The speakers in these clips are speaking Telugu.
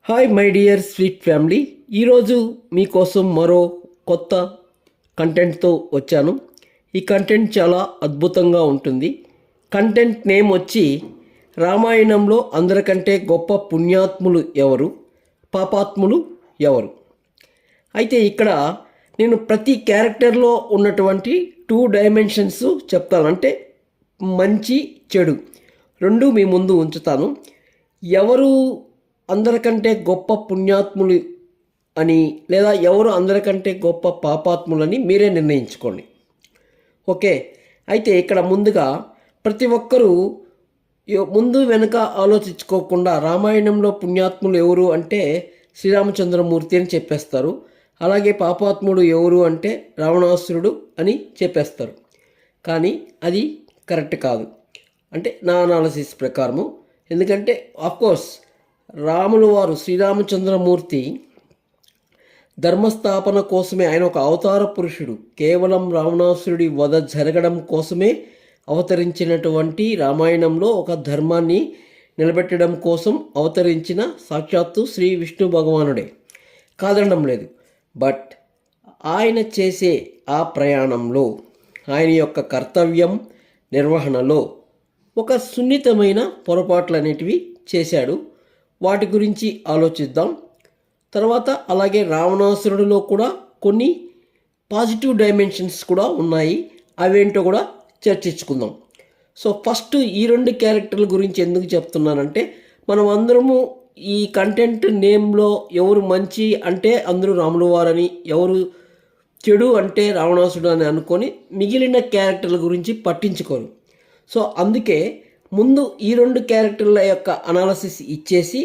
Hi my dear sweet family, ఈరోజు మీకోసం మరో కొత్త కంటెంట్తో వచ్చాను. ఈ కంటెంట్ చాలా అద్భుతంగా ఉంటుంది. కంటెంట్ నేమ్ వచ్చి రామాయణంలో అందరికంటే గొప్ప పుణ్యాత్ములు ఎవరు, పాపాత్ములు ఎవరు. అయితే ఇక్కడ నేను ప్రతి క్యారెక్టర్లో ఉన్నటువంటి 2 డైమెన్షన్స్ చెప్తాను. అంటే మంచి చెడు రెండు మీ ముందు ఉంచుతాను. ఎవరు అందరికంటే గొప్ప పుణ్యాత్ములు అని లేదా ఎవరు అందరికంటే గొప్ప పాపాత్ములని మీరే నిర్ణయించుకోండి. ఓకే, అయితే ఇక్కడ ముందుగా ప్రతి ఒక్కరూ ముందు వెనుక ఆలోచించుకోకుండా రామాయణంలో పుణ్యాత్ములు ఎవరు అంటే శ్రీరామచంద్రమూర్తి అని చెప్పేస్తారు. అలాగే పాపాత్ముడు ఎవరు అంటే రావణాసురుడు అని చెప్పేస్తారు. కానీ అది కరెక్ట్ కాదు, అంటే నా అనాలసిస్ ప్రకారము. ఎందుకంటే ఆఫ్కోర్స్ రాములు వారు శ్రీరామచంద్రమూర్తి ధర్మస్థాపన కోసమే, ఆయన ఒక అవతార పురుషుడు. కేవలం రావణాసురుడి వధ జరగడం కోసమే అవతరించినటువంటి రామాయణంలో ఒక ధర్మాన్ని నిలబెట్టడం కోసం అవతరించిన సాక్షాత్తు శ్రీ విష్ణు భగవానుడే, కాదనడం లేదు. బట్ ఆయన చేసే ఆ ప్రయాణంలో ఆయన యొక్క కర్తవ్యం నిర్వహణలో ఒక సున్నితమైన పొరపాట్లు అనేటివి చేశాడు. వాటి గురించి ఆలోచిద్దాం. తర్వాత అలాగే రావణాసురుడిలో కూడా కొన్ని పాజిటివ్ డైమెన్షన్స్ కూడా ఉన్నాయి, అవేంటో కూడా చర్చించుకుందాం. సో ఫస్ట్ ఈ 2 క్యారెక్టర్ల గురించి ఎందుకు చెప్తున్నానంటే, మనం అందరము ఈ కంటెంట్ నేమ్లో ఎవరు మంచి అంటే అందరూ రాములు వారని, ఎవరు చెడు అంటే రావణాసురుడు అని అనుకొని మిగిలిన క్యారెక్టర్ల గురించి పట్టించుకోరు. సో అందుకే ముందు ఈ 2 క్యారెక్టర్ల యొక్క అనాలసిస్ ఇచ్చేసి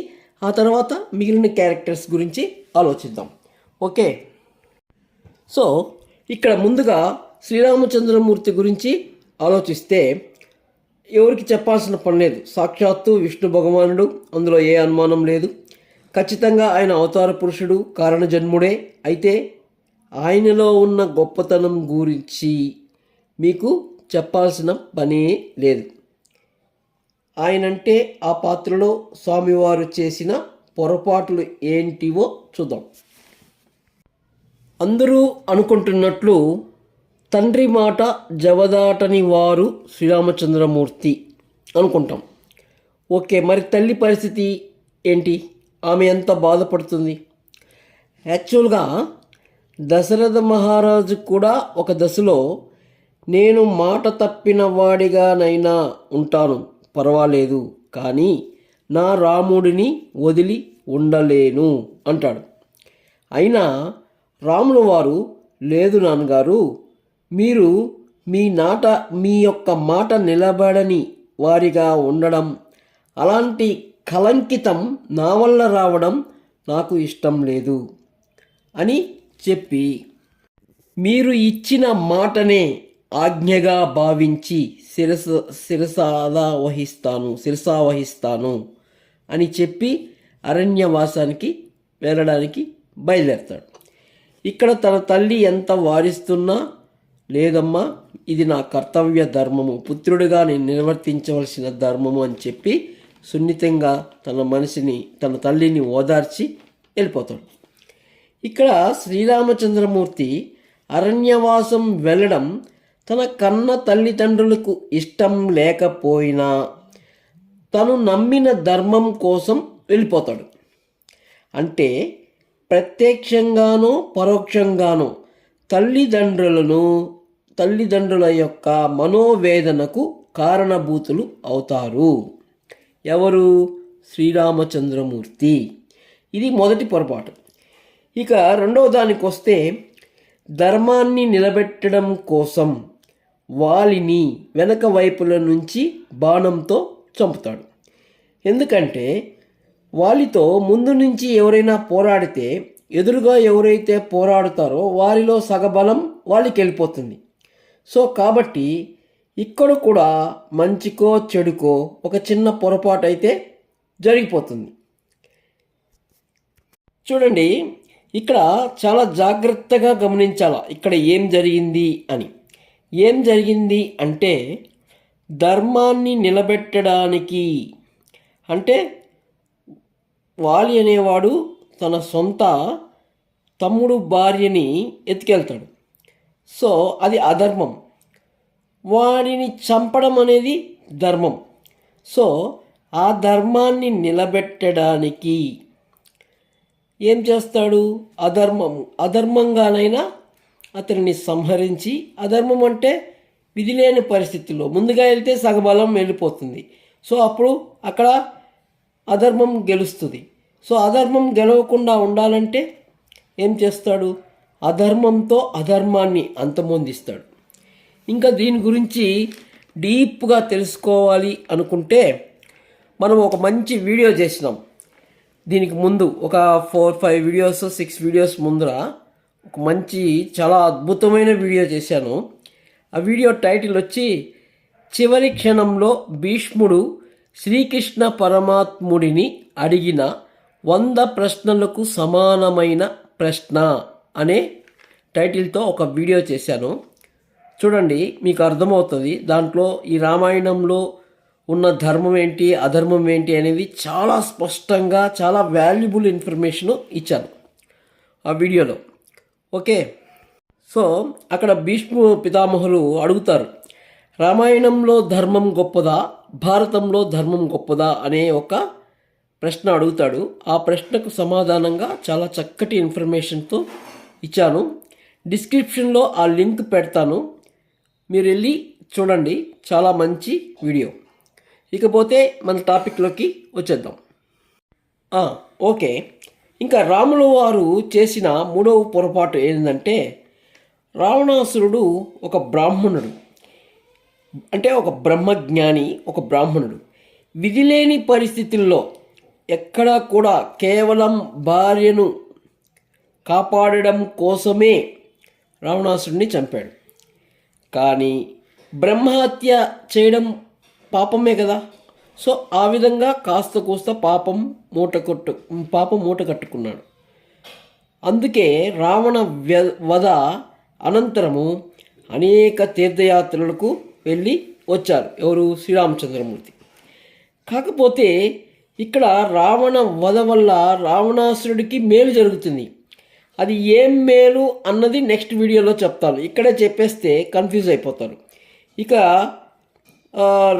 ఆ తర్వాత మిగిలిన క్యారెక్టర్స్ గురించి ఆలోచిద్దాం. ఓకే, సో ఇక్కడ ముందుగా శ్రీరామచంద్రమూర్తి గురించి ఆలోచిస్తే ఎవరికి చెప్పాల్సిన పని లేదు. సాక్షాత్తు విష్ణు భగవానుడు, అందులో ఏ అనుమానం లేదు. ఖచ్చితంగా ఆయన అవతార పురుషుడు, కారణజన్ముడే. అయితే ఆయనలో ఉన్న గొప్పతనం గురించి మీకు చెప్పాల్సిన పనే లేదు. ఆయనంటే ఆ పాత్రలో స్వామివారు చేసిన పొరపాట్లు ఏంటివో చూద్దాం. అందరూ అనుకుంటున్నట్లు తండ్రి మాట జవదాటని వారు శ్రీరామచంద్రమూర్తి అనుకుంటాం. ఓకే, మరి తల్లి పరిస్థితి ఏంటి? ఆమె ఎంత బాధపడుతుంది? యాక్చువల్గా దశరథ మహారాజు కూడా ఒక దశలో నేను మాట తప్పిన వాడిగానైనా ఉంటాను, పర్వాలేదు, కానీ నా రాముడిని వదిలి ఉండలేను అంటాడు. అయినా రాములు వారు, లేదు నాన్నగారు, మీరు మీ యొక్క మాట నిలబడని వారిగా ఉండడం, అలాంటి కలంకితం నా వల్ల రావడం నాకు ఇష్టం లేదు అని చెప్పి, మీరు ఇచ్చిన మాటనే ఆజ్ఞగా భావించి శిరసావహిస్తాను అని చెప్పి అరణ్యవాసానికి వెళ్ళడానికి బయలుదేరతాడు. ఇక్కడ తన తల్లి ఎంత వారిస్తున్నా, లేదమ్మా, ఇది నా కర్తవ్య ధర్మము, పుత్రుడిగా నేను నిర్వర్తించవలసిన ధర్మము అని చెప్పి సున్నితంగా తన తల్లిని ఓదార్చి వెళ్ళిపోతాడు. ఇక్కడ శ్రీరామచంద్రమూర్తి అరణ్యవాసం వెళ్ళడం తన కన్న తల్లిదండ్రులకు ఇష్టం లేకపోయినా తను నమ్మిన ధర్మం కోసం వెళ్ళిపోతాడు. అంటే ప్రత్యక్షంగానో పరోక్షంగానో తల్లిదండ్రుల యొక్క మనోవేదనకు కారణభూతులు అవుతారు. ఎవరు? శ్రీరామచంద్రమూర్తి. ఇది మొదటి పొరపాటు. ఇక రెండవ దానికి వస్తే, ధర్మాన్ని నిలబెట్టడం కోసం వాలిని వెనక వైపుల నుంచి బాణంతో చంపుతాడు. ఎందుకంటే వాలితో ముందు నుంచి ఎవరైనా పోరాడితే ఎదురుగా ఎవరైతే పోరాడుతారో వారిలో సగబలం వాళ్ళకి వెళ్ళిపోతుంది. సో కాబట్టి ఇక్కడ కూడా మంచికో చెడుకో ఒక చిన్న పొరపాటు అయితే జరిగిపోతుంది. చూడండి, ఇక్కడ చాలా జాగ్రత్తగా గమనించాలా ఇక్కడ ఏం జరిగింది అని. ఏం జరిగింది అంటే, ధర్మాన్ని నిలబెట్టడానికి అంటే వాలి అనేవాడు తన సొంత తమ్ముడు భార్యని ఎత్తుకెళ్తాడు. సో అది అధర్మం. వాడిని చంపడం అనేది ధర్మం. సో ఆ ధర్మాన్ని నిలబెట్టడానికి ఏం చేస్తాడు? అధర్మంగానైనా అతనిని సంహరించి, అధర్మం అంటే విధి లేని పరిస్థితుల్లో ముందుగా వెళ్తే సగబలం వెళ్ళిపోతుంది. సో అప్పుడు అక్కడ అధర్మం గెలుస్తుంది. సో అధర్మం గెలవకుండా ఉండాలంటే ఏం చేస్తాడు? అధర్మంతో అధర్మాన్ని అంతమొందిస్తాడు. ఇంకా దీని గురించి డీప్గా తెలుసుకోవాలి అనుకుంటే మనం ఒక మంచి వీడియో చేసినాం. దీనికి ముందు ఒక 4-5 వీడియోస్ 6 వీడియోస్ ముందర ఒక మంచి చాలా అద్భుతమైన వీడియో చేశాను. ఆ వీడియో టైటిల్ వచ్చి చివరి క్షణంలో భీష్ముడు శ్రీకృష్ణ పరమాత్ముడిని అడిగిన 100 ప్రశ్నలకు సమానమైన ప్రశ్న అనే టైటిల్తో ఒక వీడియో చేశాను. చూడండి, మీకు అర్థమవుతుంది. దాంట్లో ఈ రామాయణంలో ఉన్న ధర్మం ఏంటి, అధర్మం ఏంటి అనేది చాలా స్పష్టంగా చాలా వాల్యుబుల్ ఇన్ఫర్మేషన్ ఇచ్చాను ఆ వీడియోలో. ఓకే, సో అక్కడ భీష్మ పితామహులు అడుగుతారు, రామాయణంలో ధర్మం గొప్పదా, భారతంలో ధర్మం గొప్పదా అనే ఒక ప్రశ్న అడుగుతాడు. ఆ ప్రశ్నకు సమాధానంగా చాలా చక్కటి ఇన్ఫర్మేషన్తో ఇచ్చాను. డిస్క్రిప్షన్లో ఆ లింక్ పెడతాను, మీరు వెళ్ళి చూడండి. చాలా మంచి వీడియో. ఇకపోతే మన టాపిక్లోకి వచ్చేద్దాం. ఓకే, ఇంకా రాముల వారు చేసిన 3వ పొరపాటు ఏంటంటే, రావణాసురుడు ఒక బ్రాహ్మణుడు, అంటే ఒక బ్రహ్మజ్ఞాని, ఒక బ్రాహ్మణుడు. విధిలేని పరిస్థితుల్లో ఎక్కడా కూడా కేవలం భార్యను కాపాడడం కోసమే రావణాసురుడిని చంపాడు. కానీ బ్రహ్మహత్య చేయడం పాపమే కదా. సో ఆ విధంగా కాస్త కూస్త పాపం మూట కట్టుకున్నాడు. అందుకే రావణ వధ అనంతరము అనేక తీర్థయాత్రలకు వెళ్ళి వచ్చారు. ఎవరు? శ్రీరామచంద్రమూర్తి. కాకపోతే ఇక్కడ రావణ వధ వల్ల రావణాసురుడికి మేలు జరుగుతుంది. అది ఏం మేలు అన్నది నెక్స్ట్ వీడియోలో చెప్తాను. ఇక్కడే చెప్పేస్తే కన్ఫ్యూజ్ అయిపోతారు. ఇక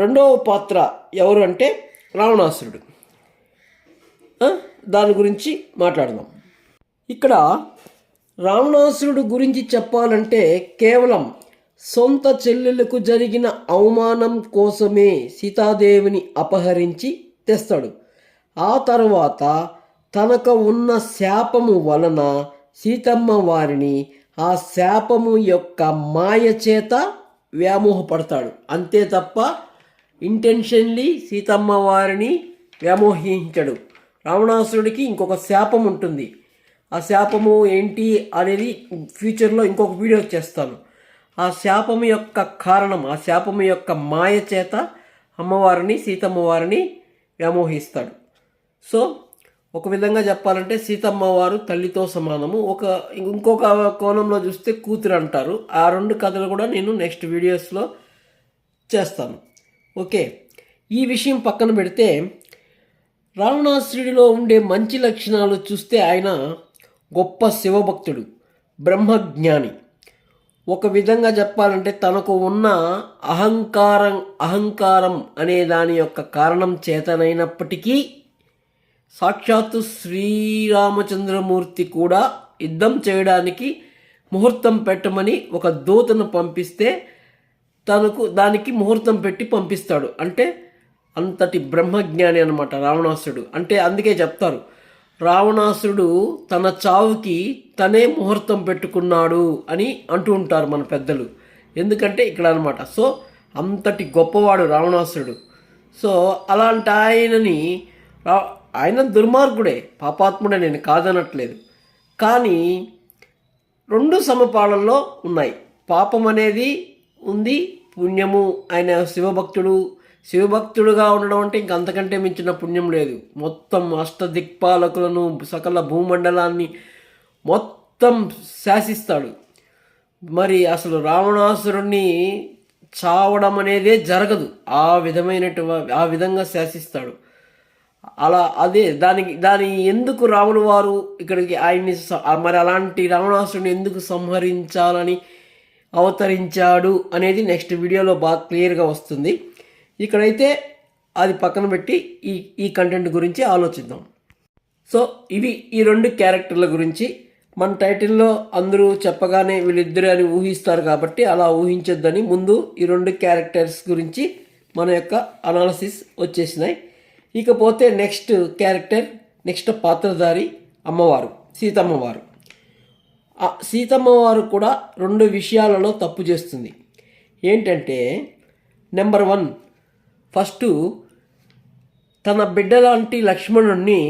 రెండవ పాత్ర ఎవరు అంటే రావణాసురుడు. దాని గురించి మాట్లాడదాం. ఇక్కడ రావణాసురుడు గురించి చెప్పాలంటే కేవలం సొంత చెల్లెలకు జరిగిన అవమానం కోసమే సీతాదేవిని అపహరించి తెస్తాడు. ఆ తర్వాత తనకు ఉన్న శాపము వలన సీతమ్మ వారిని ఆ శాపము యొక్క మాయ చేత వ్యామోహపడతాడు. అంతే తప్ప ఇంటెన్షన్లీ సీతమ్మ వారిని వ్యామోహించడు. రావణాసురుడికి ఇంకొక శాపం ఉంటుంది. ఆ శాపము ఏంటి అనేది ఫ్యూచర్లో ఇంకొక వీడియో చేస్తాను. ఆ శాపము యొక్క కారణం, ఆ శాపము యొక్క మాయ చేత అమ్మవారిని సీతమ్మ వారిని వ్యామోహిస్తాడు. సో ఒక విధంగా చెప్పాలంటే సీతమ్మ వారు తల్లితో సమానము. ఇంకొక కోణంలో చూస్తే కూతురు అంటారు. ఆ 2 కథలు కూడా నేను నెక్స్ట్ వీడియోస్లో చేస్తాను. ఓకే, ఈ విషయం పక్కన పెడితే రావణాసురుడిలో ఉండే మంచి లక్షణాలు చూస్తే ఆయన గొప్ప శివభక్తుడు, బ్రహ్మజ్ఞాని. ఒక విధంగా చెప్పాలంటే తనకు ఉన్న అహంకారం అనే దాని యొక్క కారణం చేతనైనప్పటికీ సాక్షాత్తు శ్రీరామచంద్రమూర్తి కూడా యుద్ధం చేయడానికి ముహూర్తం పెట్టమని ఒక దూతను పంపిస్తే దానికి ముహూర్తం పెట్టి పంపిస్తాడు. అంటే అంతటి బ్రహ్మజ్ఞాని అన్నమాట రావణాసురుడు. అంటే అందుకే చెప్తారు, రావణాసురుడు తన చావుకి తనే ముహూర్తం పెట్టుకున్నాడు అని అంటూ ఉంటారు మన పెద్దలు. ఎందుకంటే ఇక్కడ అనమాట. సో అంతటి గొప్పవాడు రావణాసురుడు. సో అలాంటి ఆయన దుర్మార్గుడే, పాపాత్ముడే, నేను కాదనట్లేదు. కానీ 2 సమపాళల్లో ఉన్నాయి. పాపం అనేది ఉంది, పుణ్యము. ఆయన శివభక్తుడుగా ఉండడం అంటే ఇంకంతకంటే మించిన పుణ్యం లేదు. మొత్తం అష్టదిక్పాలకులను, సకల భూమండలాన్ని మొత్తం శాసిస్తాడు. మరి అసలు రావణాసురుణ్ణి చావడం అనేదే జరగదు. ఆ విధంగా శాసిస్తాడు. అలా అదే దాని ఎందుకు రాములు వారు ఇక్కడికి ఆయన్ని మరి అలాంటి రావణాసురుని ఎందుకు సంహరించాలని అవతరించాడు అనేది నెక్స్ట్ వీడియోలో బాగా క్లియర్గా వస్తుంది. ఇక్కడైతే అది పక్కన పెట్టి ఈ కంటెంట్ గురించి ఆలోచిద్దాం. సో ఇవి ఈ 2 క్యారెక్టర్ల గురించి. మన టైటిల్లో అందరూ చెప్పగానే వీళ్ళిద్దరు అని ఊహిస్తారు కాబట్టి అలా ఊహించొద్దని ముందు ఈ 2 క్యారెక్టర్స్ గురించి మన యొక్క అనాలసిస్ వచ్చేసినాయి. ఇకపోతే నెక్స్ట్ క్యారెక్టర్, నెక్స్ట్ పాత్రధారి అమ్మవారు, సీతమ్మవారు. సీతమ్మవారు కూడా 2 విషయాలలో తప్పు చేస్తుంది. ఏంటంటే నెంబర్ 1, ఫస్ట్ తన బిడ్డలాంటి లక్ష్మణుణ్ణి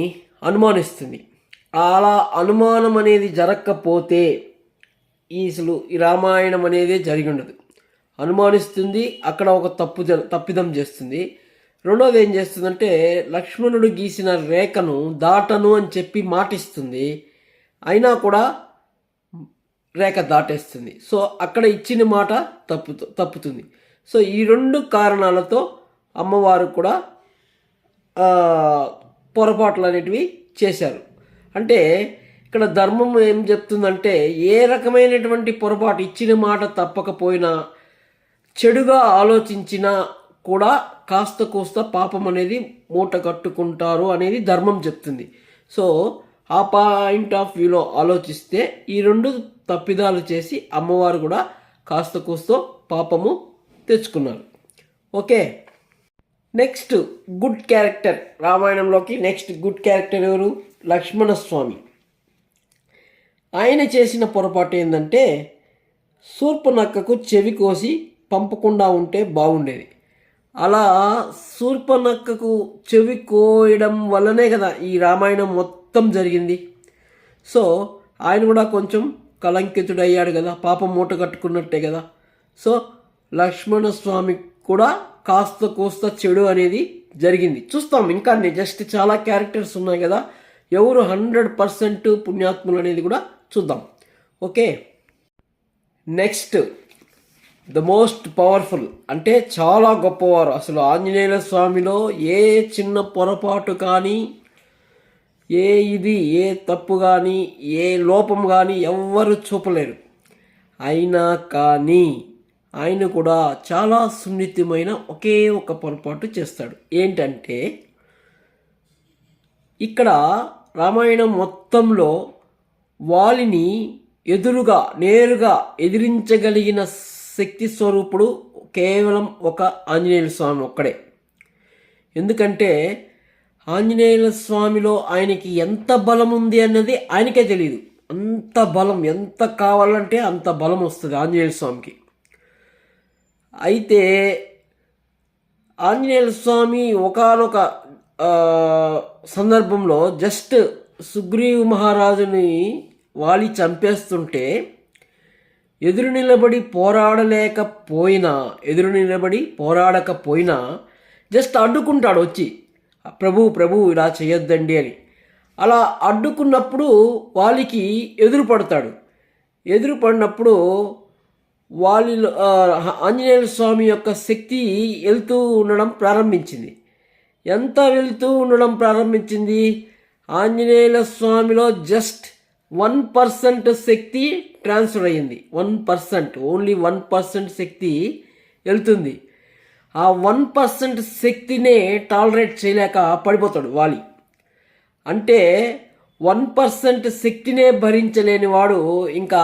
అనుమానిస్తుంది. అలా అనుమానం అనేది జరగకపోతే అసలు ఈ రామాయణం అనేది జరిగి ఉండదు. అనుమానిస్తుంది, అక్కడ ఒక తప్పిదం చేస్తుంది. రెండోది ఏం చేస్తుందంటే లక్ష్మణుడు గీసిన రేఖను దాటను అని చెప్పి మాటిస్తుంది, అయినా కూడా రేఖ దాటేస్తుంది. సో అక్కడ ఇచ్చిన మాట తప్పుతుంది. సో ఈ 2 కారణాలతో అమ్మవారు కూడా పొరపాట్లు అనేటివి చేశారు. అంటే ఇక్కడ ధర్మం ఏం చెప్తుందంటే ఏ రకమైనటువంటి పొరపాటు, ఇచ్చిన మాట తప్పకపోయినా, చెడుగా ఆలోచించినా కూడా కాస్త కోస్త పాపం అనేది మూట కట్టుకుంటారు అనేది ధర్మం చెప్తుంది. సో ఆ పాయింట్ ఆఫ్ వ్యూలో ఆలోచిస్తే ఈ 2 తప్పిదాలు చేసి అమ్మవారు కూడా కాస్త కోస్త పాపము తెచ్చుకున్నారు. ఓకే, నెక్స్ట్ గుడ్ క్యారెక్టర్ రామాయణంలోకి నెక్స్ట్ గుడ్ క్యారెక్టర్ ఎవరు? లక్ష్మణస్వామి. ఆయన చేసిన పొరపాటు ఏంటంటే శూర్పణఖకు చెవి కోసి పంపకుండా ఉంటే బాగుండేది. అలా శూర్పణఖకు చెవి కోయడం వల్లనే కదా ఈ రామాయణం మొత్తం జరిగింది. సో ఆయన కూడా కొంచెం కలంకితుడయ్యాడు కదా, పాపం మూట కట్టుకున్నట్టే కదా. సో లక్ష్మణస్వామి కూడా కాస్త కోస్త చెడు అనేది జరిగింది. చూస్తాం ఇంకా జస్ట్ చాలా క్యారెక్టర్స్ ఉన్నాయి కదా, ఎవరు 100% పుణ్యాత్ములు అనేది కూడా చూద్దాం. Okay, next the most powerful అంటే చాలా గొప్పవారు. అసలు ఆంజనేయుల స్వామిలో ఏ చిన్న పొరపాటు కానీ, ఏ తప్పు కానీ, ఏ లోపం కానీ ఎవ్వరు చూపలేరు. అయినా కానీ ఆయన కూడా చాలా సున్నితమైన ఒకే ఒక పొరపాటు చేస్తాడు. ఏంటంటే ఇక్కడ రామాయణం మొత్తంలో వాలిని నేరుగా ఎదిరించగలిగిన శక్తి స్వరూపుడు కేవలం ఒక ఆంజనేయుల స్వామి ఒక్కడే. ఎందుకంటే ఆంజనేయుల స్వామిలో ఆయనకి ఎంత బలం ఉంది అన్నది ఆయనకే తెలియదు. అంత బలం, ఎంత కావాలంటే అంత బలం వస్తుంది ఆంజనేయుల స్వామికి. అయితే ఆంజనేయుల స్వామి ఒకానొక సందర్భంలో జస్ట్ సుగ్రీవ మహారాజుని వాలి చంపేస్తుంటే ఎదురు నిలబడి పోరాడకపోయినా జస్ట్ అడ్డుకుంటాడు వచ్చి, ప్రభు ఇలా చేయొద్దండి అని. అలా అడ్డుకున్నప్పుడు వాలికి ఎదురు పడినప్పుడు వాళ్ళలో ఆంజనేయ స్వామి యొక్క శక్తి వెళ్తూ ఉండడం ప్రారంభించింది. ఎంత వెళ్తూ ఉండడం ప్రారంభించింది? ఆంజనేయుల స్వామిలో జస్ట్ 1% శక్తి ట్రాన్స్ఫర్ అయ్యింది. 1%, ఓన్లీ 1% శక్తి వెళ్తుంది. ఆ 1% శక్తినే టాలరేట్ చేయలేక పడిపోతాడు వాలి. అంటే 1% శక్తినే భరించలేని వాడు ఇంకా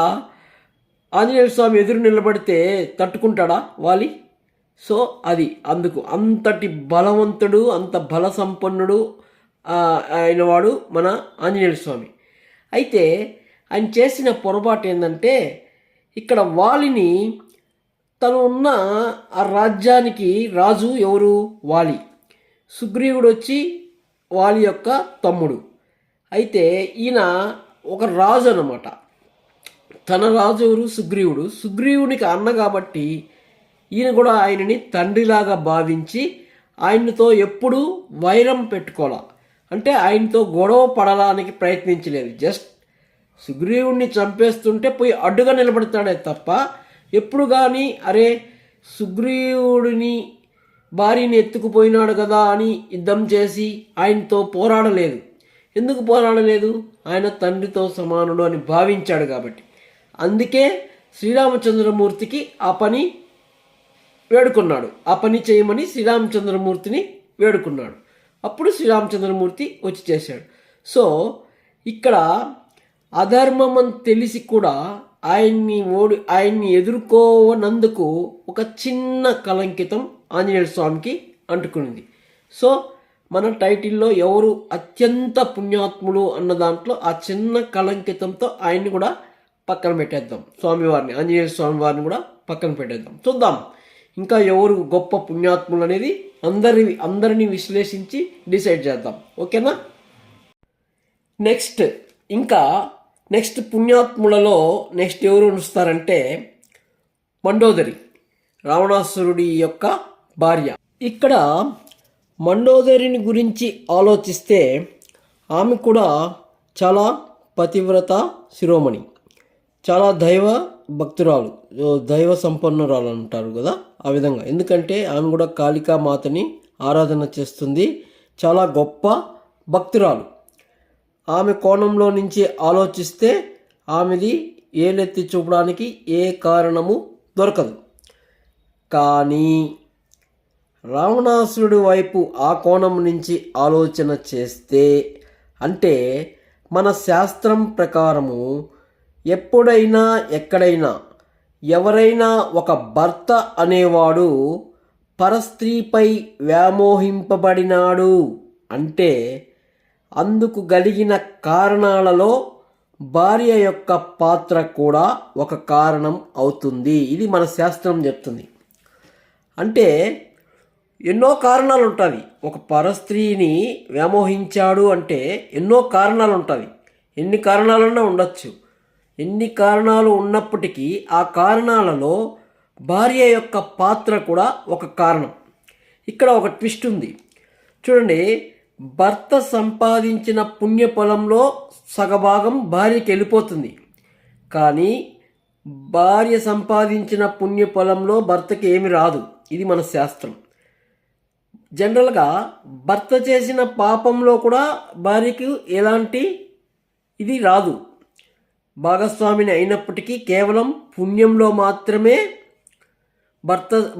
ఆంజనేయ స్వామి ఎదురు నిలబడితే తట్టుకుంటాడా వాలి? సో అది అందుకు అంతటి బలవంతుడు, అంత బల సంపన్నుడు అయినవాడు మన ఆంజనేయ స్వామి. అయితే ఆయన చేసిన పొరపాటు ఏంటంటే ఇక్కడ వాలిని, తను ఉన్న ఆ రాజ్యానికి రాజు ఎవరు? వాలి. సుగ్రీవుడు వచ్చి వాలి యొక్క తమ్ముడు. అయితే ఈయన ఒక రాజు అన్నమాట. తన రాజు ఎవరు? సుగ్రీవుడు. సుగ్రీవునికి అన్న కాబట్టి ఈయన కూడా ఆయనని తండ్రిలాగా భావించి ఆయనతో ఎప్పుడూ వైరం పెట్టుకోవాలా, అంటే ఆయనతో గొడవ పడడానికి ప్రయత్నించలేదు. జస్ట్ సుగ్రీవుడిని చంపేస్తుంటే పోయి అడ్డుగా నిలబడతాడే తప్ప ఎప్పుడు కానీ అరే సుగ్రీవుడిని భార్యని ఎత్తుకుపోయినాడు కదా అని యుద్ధం చేసి ఆయనతో పోరాడలేదు. ఎందుకు పోరాడలేదు? ఆయన తండ్రితో సమానుడు అని భావించాడు కాబట్టి. అందుకే శ్రీరామచంద్రమూర్తికి ఆ పని వేడుకున్నాడు. ఆ పని చేయమని శ్రీరామచంద్రమూర్తిని వేడుకున్నాడు. అప్పుడు శ్రీరామచంద్రమూర్తి వచ్చి చేశాడు. సో ఇక్కడ అధర్మం అని తెలిసి కూడా ఆయన్ని ఎదుర్కోనందుకు ఒక చిన్న కలంకితం ఆంజనేయ స్వామికి అంటుకునింది. సో మన టైటిల్లో ఎవరు అత్యంత పుణ్యాత్ముడు అన్న దాంట్లో ఆ చిన్న కలంకితంతో ఆయన్ని కూడా పక్కన పెట్టేద్దాం. స్వామివారిని, ఆంజనేయ స్వామి వారిని కూడా పక్కన పెట్టేద్దాం. చూద్దాం ఇంకా ఎవరు గొప్ప పుణ్యాత్ములు అనేది అందరినీ విశ్లేషించి డిసైడ్ చేద్దాం. ఓకేనా? నెక్స్ట్ పుణ్యాత్ములలో ఎవరు వస్తారంటే మండోదరి, రావణాసురుడి యొక్క భార్య. ఇక్కడ మండోదరిని గురించి ఆలోచిస్తే ఆమె కూడా చాలా పతివ్రత శిరోమణి, చాలా దైవ భక్తురాలు, దైవ సంపన్నురాలు అంటారు కదా, ఆ విధంగా. ఎందుకంటే ఆమె కూడా కాళికా మాతని ఆరాధన చేస్తుంది, చాలా గొప్ప భక్తురాలు. ఆమె కోణంలో నుంచి ఆలోచిస్తే ఆమెది ఏలెత్తి చూపడానికి ఏ కారణము దొరకదు. కానీ రావణాసురుడి వైపు ఆ కోణం నుంచి ఆలోచన చేస్తే, అంటే మన శాస్త్రం ప్రకారము ఎప్పుడైనా ఎక్కడైనా ఎవరైనా ఒక భర్త అనేవాడు పరస్త్రీపై వ్యామోహింపబడినాడు అంటే అందుకు కలిగిన కారణాలలో భార్య యొక్క పాత్ర కూడా ఒక కారణం అవుతుంది. ఇది మన శాస్త్రం చెప్తుంది. అంటే ఎన్నో కారణాలు ఉంటుంది. ఒక పరస్త్రీని వ్యామోహించాడు అంటే ఎన్నో కారణాలు ఉంటుంది. ఎన్ని కారణాలన్నా ఉండొచ్చు. ఎన్ని కారణాలు ఉన్నప్పటికీ ఆ కారణాలలో భార్య యొక్క పాత్ర కూడా ఒక కారణం. ఇక్కడ ఒక ట్విస్ట్ ఉంది చూడండి. భర్త సంపాదించిన పుణ్యఫలంలో సగభాగం భార్యకి వెళ్ళిపోతుంది. కానీ భార్య సంపాదించిన పుణ్యఫలంలో భర్తకి ఏమి రాదు. ఇది మన శాస్త్రం. జనరల్గా భర్త చేసిన పాపంలో కూడా భార్యకి ఎలాంటి ఇది రాదు. భాగస్వామిని అయినప్పటికీ కేవలం పుణ్యంలో మాత్రమే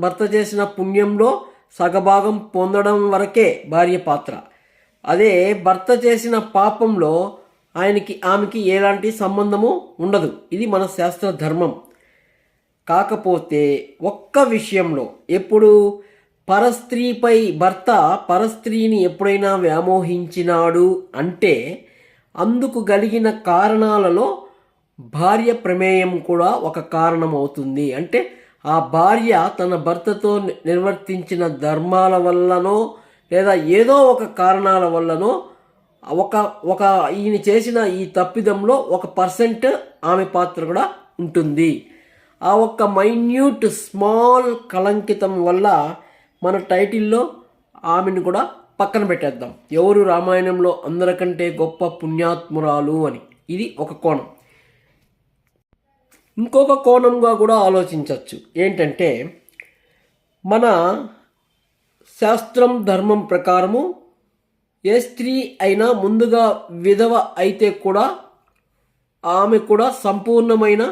భర్త చేసిన పుణ్యంలో సగభాగం పొందడం వరకే భార్య పాత్ర. అదే భర్త చేసిన పాపంలో ఆమెకి ఎలాంటి సంబంధము ఉండదు. ఇది మన శాస్త్ర ధర్మం. కాకపోతే ఒక్క విషయంలో, ఎప్పుడు పరస్త్రీపై భర్త పరస్త్రీని ఎప్పుడైనా వ్యామోహించినాడు అంటే అందుకు కలిగిన కారణాలలో భార్య ప్రమేయం కూడా ఒక కారణం అవుతుంది. అంటే ఆ భార్య తన భర్తతో నిర్వర్తించిన ధర్మాల వల్లనో లేదా ఏదో ఒక కారణాల వల్లనో ఒక ఈయన చేసిన ఈ తప్పిదంలో 1% ఆమె పాత్ర కూడా ఉంటుంది. ఆ ఒక్క మైన్యూట్ స్మాల్ కలంకితం వల్ల మన టైటిల్లో ఆమెను కూడా పక్కన పెట్టేద్దాం. ఎవరు రామాయణంలో అందరికంటే గొప్ప పుణ్యాత్మురాలు అని. ఇది ఒక కోణం. ఇంకొక కోణంగా కూడా ఆలోచించవచ్చు. ఏంటంటే మన శాస్త్రం ధర్మం ప్రకారము ఏ స్త్రీ అయినా ముందుగా విధవ అయితే కూడా ఆమె కూడా సంపూర్ణమైన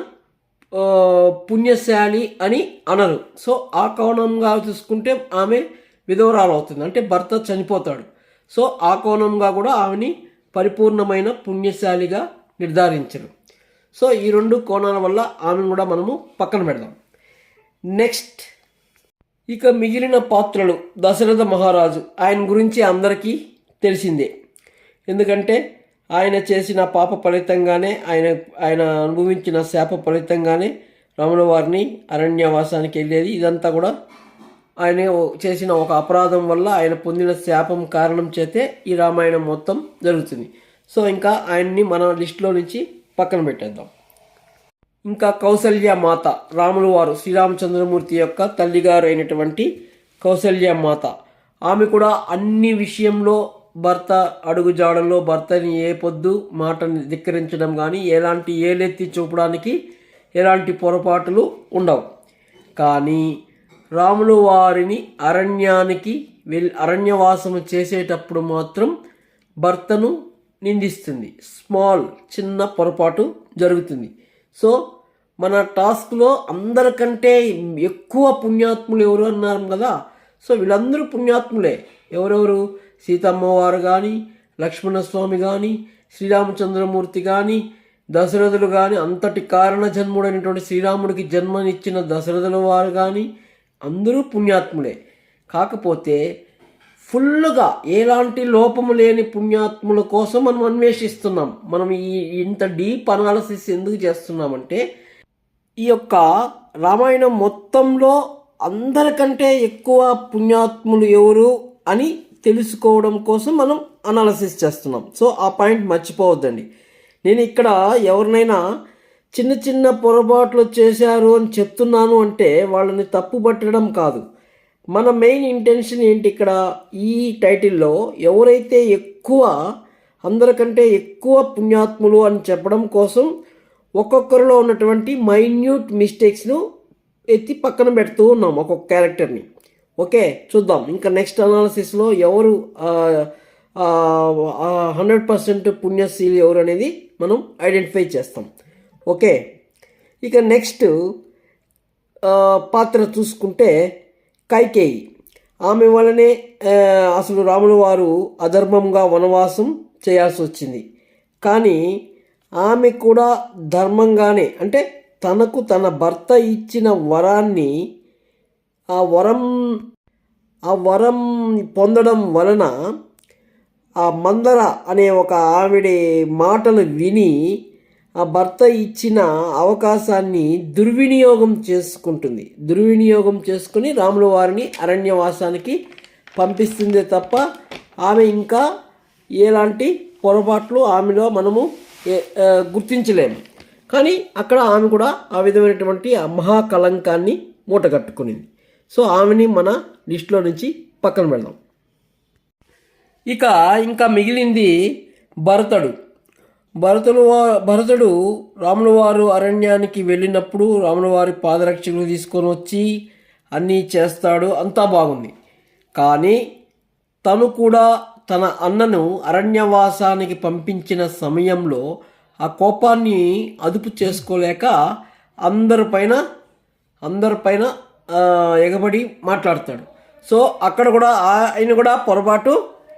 పుణ్యశాలి అని అనరు. సో ఆ కోణంగా చూసుకుంటే ఆమె విధవరాలు అవుతుంది, అంటే భర్త చనిపోతాడు. సో ఆ కోణంగా కూడా ఆమెని పరిపూర్ణమైన పుణ్యశాలిగా నిర్ధారించరు. సో ఈ 2 కోణాల వల్ల ఆమెను కూడా మనము పక్కన పెడదాం. నెక్స్ట్ ఇక మిగిలిన పాత్రలు. దశరథ మహారాజు, ఆయన గురించి అందరికీ తెలిసిందే. ఎందుకంటే ఆయన చేసిన పాప ఫలితంగానే ఆయన అనుభవించిన శాప ఫలితంగానే రాముల వారిని అరణ్యవాసానికి వెళ్ళేది. ఇదంతా కూడా ఆయన చేసిన ఒక అపరాధం వల్ల ఆయన పొందిన శాపం కారణం చేతే ఈ రామాయణం మొత్తం జరుగుతుంది. సో ఇంకా ఆయన్ని మన లిస్టులో నుంచి పక్కన పెట్టేద్దాం. ఇంకా కౌసల్య మాత, రాముల వారు శ్రీరామచంద్రమూర్తి యొక్క తల్లిగారు అయినటువంటి కౌసల్య మాత, ఆమె కూడా అన్ని విషయంలో భర్త అడుగుజాడల్లో భర్తని ఏ పొద్దు మాటని ధిక్కరించడం కానీ ఎలాంటి ఏలెత్తి చూపడానికి ఎలాంటి పొరపాటులు ఉండవు. కానీ రాములు వారిని అరణ్యవాసము చేసేటప్పుడు మాత్రం భర్తను నిందిస్తుంది. చిన్న పొరపాటు జరుగుతుంది. సో మన టాస్క్లో అందరికంటే ఎక్కువ పుణ్యాత్ములు ఎవరు అన్నారు కదా. సో వీళ్ళందరూ పుణ్యాత్ములే. ఎవరెవరు? సీతమ్మవారు కానీ, లక్ష్మణస్వామి కానీ, శ్రీరామచంద్రమూర్తి కానీ, దశరథులు కానీ, అంతటి కారణ జన్ముడైనటువంటి శ్రీరాముడికి జన్మనిచ్చిన దశరథుల వారు కానీ అందరూ పుణ్యాత్ములే. కాకపోతే ఫుల్గా ఎలాంటి లోపము లేని పుణ్యాత్ముల కోసం మనం అన్వేషిస్తున్నాం. మనం ఇంత డీప్ అనాలసిస్ ఎందుకు చేస్తున్నామంటే ఈ యొక్క రామాయణం మొత్తంలో అందరికంటే ఎక్కువ పుణ్యాత్ములు ఎవరు అని తెలుసుకోవడం కోసం మనం అనాలసిస్ చేస్తున్నాం. సో ఆ పాయింట్ మర్చిపోవద్దండి. నేను ఇక్కడ ఎవరినైనా చిన్న చిన్న పొరపాట్లు చేశారు అని చెప్తున్నాను అంటే వాళ్ళని తప్పు పట్టడం కాదు. మన మెయిన్ ఇంటెన్షన్ ఏంటి ఇక్కడ ఈ టైటిల్లో ఎవరైతే అందరికంటే ఎక్కువ పుణ్యాత్ములు అని చెప్పడం కోసం ఒక్కొక్కరిలో ఉన్నటువంటి మైన్యూట్ మిస్టేక్స్ను ఎత్తి పక్కన పెడుతూ ఉన్నాం ఒక్కొక్క క్యారెక్టర్ని. ఓకే, చూద్దాం ఇంకా నెక్స్ట్ అనాలిసిస్లో ఎవరు 100% పుణ్యశీలి ఎవరు అనేది మనం ఐడెంటిఫై చేస్తాం. ఓకే, ఇక నెక్స్ట్ పాత్ర చూసుకుంటే కైకేయి. ఆమె వలనే అసలు రాముల వారు అధర్మంగా వనవాసం చేయాల్సి వచ్చింది. కానీ ఆమె కూడా ధర్మంగానే, అంటే తనకు తన భర్త ఇచ్చిన వరాన్ని ఆ వరం పొందడం వలన ఆ మందర అనే ఒక ఆవిడ మాటలు విని ఆ భర్త ఇచ్చిన అవకాశాన్ని దుర్వినియోగం చేసుకుని రాముల వారిని అరణ్యవాసానికి పంపిస్తుందే తప్ప ఆమె ఇంకా ఎలాంటి పొరపాట్లు ఆమెలో మనము గుర్తించలేము. కానీ అక్కడ ఆమె కూడా ఆ విధమైనటువంటి ఆ మహాకలంకాన్ని మూటగట్టుకునింది. సో ఆమెని మన లిస్టులో నుంచి పక్కన పెడదాం. ఇంకా మిగిలింది భరతుడు రాముల వారు అరణ్యానికి వెళ్ళినప్పుడు రాముల వారి పాదరక్షకులు తీసుకొని వచ్చి అన్నీ చేస్తాడు, అంతా బాగుంది. కానీ తను కూడా తన అన్నను అరణ్యవాసానికి పంపించిన సమయంలో ఆ కోపాన్ని అదుపు చేసుకోలేక అందరిపైన ఎగబడి మాట్లాడతాడు. సో అక్కడ కూడా ఆయన కూడా పొరపాటు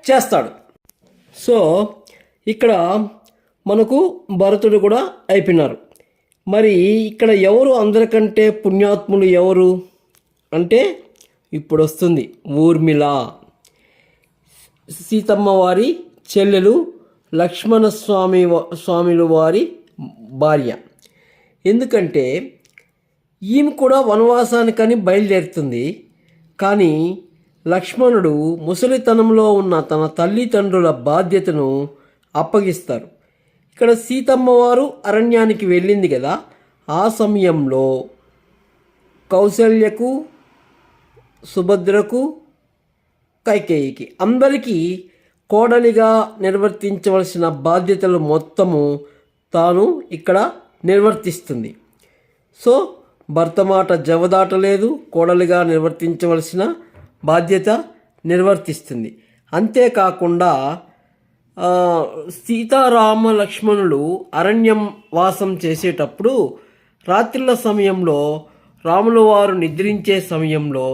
చేస్తాడు. సో ఇక్కడ మనకు భరతుడు కూడా అయిపోయినారు. మరి ఇక్కడ ఎవరు అందరికంటే పుణ్యాత్ములు ఎవరు అంటే ఇప్పుడు వస్తుంది ఊర్మిళ, సీతమ్మ వారి చెల్లెలు, లక్ష్మణస్వామిల వారి భార్య. ఎందుకంటే ఈమె కూడా వనవాసానికని బయలుదేరుతుంది. కానీ లక్ష్మణుడు ముసలితనంలో ఉన్న తన తల్లిదండ్రుల బాధ్యతను అప్పగిస్తారు. ఇక్కడ సీతమ్మ వారు అరణ్యానికి వెళ్ళింది కదా, ఆ సమయంలో కౌసల్యకు, సుభద్రకు, కైకేయికి అందరికీ కోడలిగా నిర్వర్తించవలసిన బాధ్యతలు మొత్తము తాను ఇక్కడ నిర్వర్తిస్తుంది. సో భర్త మాట జవదాటలేదు, కోడలిగా నిర్వర్తించవలసిన బాధ్యత నిర్వర్తిస్తుంది. అంతేకాకుండా సీతారామ లక్ష్మణులు అరణ్యం వాసం చేసేటప్పుడు రాత్రిళ్ళ సమయంలో రాముల వారు నిద్రించే సమయంలో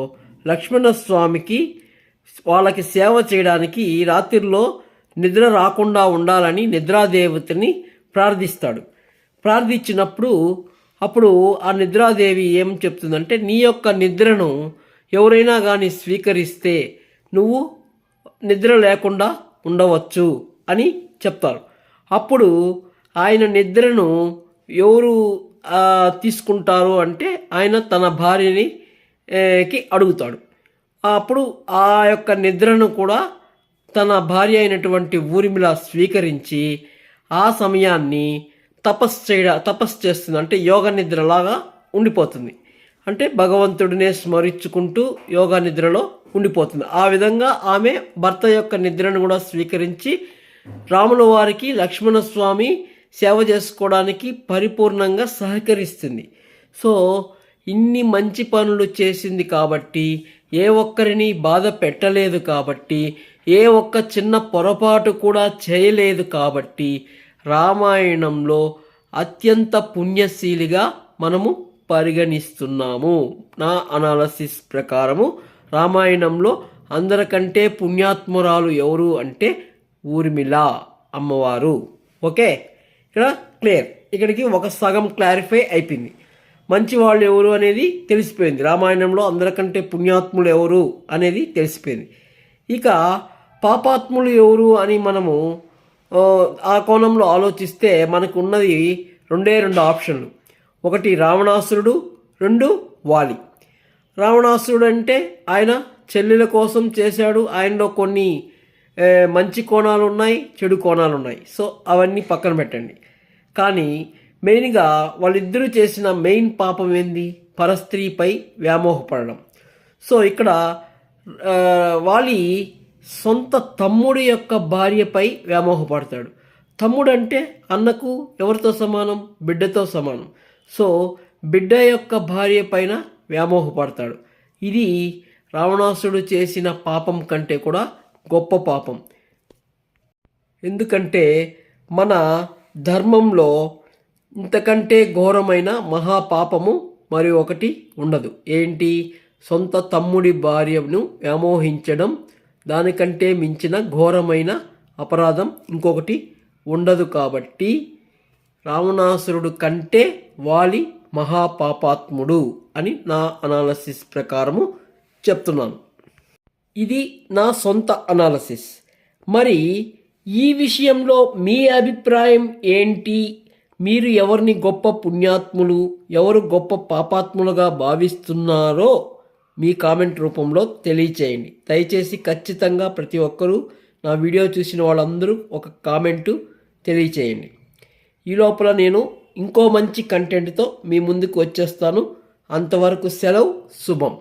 లక్ష్మణస్వామికి వాళ్ళకి సేవ చేయడానికి రాత్రిలో నిద్ర రాకుండా ఉండాలని నిద్రాదేవతని ప్రార్థించినప్పుడు అప్పుడు ఆ నిద్రాదేవి ఏం చెప్తుందంటే, నీ యొక్క నిద్రను ఎవరైనా కానీ స్వీకరిస్తే నువ్వు నిద్ర లేకుండా ఉండవచ్చు అని చెప్తారు. అప్పుడు ఆయన నిద్రను ఎవరు తీసుకుంటారు అంటే ఆయన తన భార్యని అడుగుతాడు. అప్పుడు ఆ యొక్క నిద్రను కూడా తన భార్య అయినటువంటి ఊర్మిళ స్వీకరించి ఆ సమయాన్ని తపస్సు చేస్తుంది. అంటే యోగ నిద్రలాగా ఉండిపోతుంది. అంటే భగవంతుడినే స్మరించుకుంటూ యోగా నిద్రలో ఉండిపోతుంది. ఆ విధంగా ఆమె భర్త యొక్క నిద్రను కూడా స్వీకరించి రాముల వారికి లక్ష్మణస్వామి సేవ చేసుకోవడానికి పరిపూర్ణంగా సహకరిస్తుంది. సో ఇన్ని మంచి పనులు చేసింది కాబట్టి, ఏ ఒక్కరిని బాధ పెట్టలేదు కాబట్టి, ఏ ఒక్క చిన్న పొరపాటు కూడా చేయలేదు కాబట్టి రామాయణంలో అత్యంత పుణ్యశీలిగా మనము పరిగణిస్తున్నాము. నా అనాలసిస్ ప్రకారము రామాయణంలో అందరికంటే పుణ్యాత్మురాలు ఎవరు అంటే ఊర్మిళ అమ్మవారు. ఓకే, ఇక్కడ క్లియర్. ఇక్కడికి ఒక సగం క్లారిఫై అయిపోయింది. మంచి వాళ్ళు ఎవరు అనేది తెలిసిపోయింది. రామాయణంలో అందరికంటే పుణ్యాత్ములు ఎవరు అనేది తెలిసిపోయింది. ఇక పాపాత్ములు ఎవరు అని మనము ఆ కోణంలో ఆలోచిస్తే మనకు ఉన్నది రెండు ఆప్షన్లు. ఒకటి రావణాసురుడు, రెండు వాలి. రావణాసురుడు అంటే ఆయన చెల్లెల కోసం చేశాడు. ఆయనలో కొన్ని మంచి కోణాలు ఉన్నాయి, చెడు కోణాలు ఉన్నాయి. సో అవన్నీ పక్కన పెట్టండి. కానీ మెయిన్గా వాళ్ళిద్దరూ చేసిన మెయిన్ పాపం ఏంది? పరస్త్రీపై వ్యామోహపడడం. సో ఇక్కడ వాలి సొంత తమ్ముడి యొక్క భార్యపై వ్యామోహపడతాడు. తమ్ముడు అంటే అన్నకు ఎవరితో సమానం? బిడ్డతో సమానం. సో బిడ్డ యొక్క భార్య పైన వ్యామోహపడతాడు. ఇది రావణాసుడు చేసిన పాపం కంటే కూడా గొప్ప పాపం. ఎందుకంటే మన ధర్మంలో ఇంతకంటే ఘోరమైన మహాపాపము మరి ఒకటి ఉండదు. ఏంటి? సొంత తమ్ముడి భార్యను వ్యామోహించడం. దానికంటే మించిన ఘోరమైన అపరాధం ఇంకొకటి ఉండదు. కాబట్టి రావణాసురుడు కంటే వాలి మహాపాపాత్ముడు అని నా అనాలసిస్ ప్రకారము చెప్తున్నాను. ఇది నా సొంత అనాలసిస్. మరి ఈ విషయంలో మీ అభిప్రాయం ఏంటి? మీరు ఎవరిని గొప్ప పుణ్యాత్ములు, ఎవరు గొప్ప పాపాత్ములుగా భావిస్తున్నారో మీ కామెంట్ రూపంలో తెలియచేయండి. దయచేసి ఖచ్చితంగా ప్రతి ఒక్కరూ నా వీడియో చూసిన వాళ్ళందరూ ఒక కామెంటు తెలియచేయండి. ఈ లోపల నేను ఇంకో మంచి కంటెంట్తో మీ ముందుకు వచ్చేస్తాను. అంతవరకు సెలవు. శుభం.